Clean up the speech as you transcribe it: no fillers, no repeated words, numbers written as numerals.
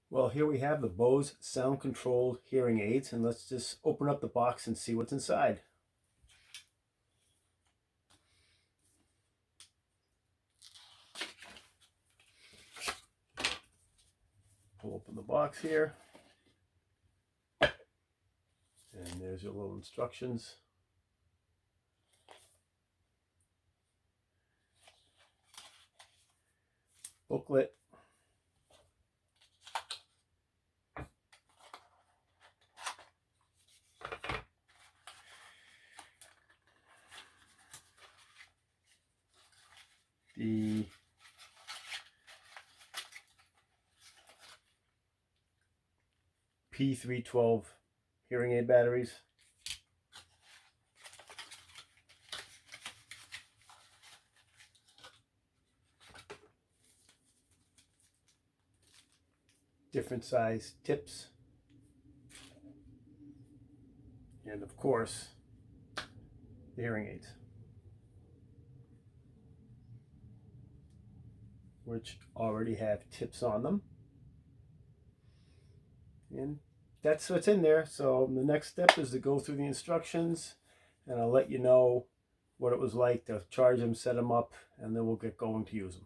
Well, here we have the Bose SoundControl Hearing Aids, and let's just open up the box and see what's inside. Pull open the box here, and there's your little instructions. Booklet. The P312 hearing aid batteries. Different size tips. And of course, the hearing aids, which already have tips on them. And that's what's in there. So the next step is to go through the instructions, and I'll let you know what it was like to charge them, set them up, and then we'll get going to use them.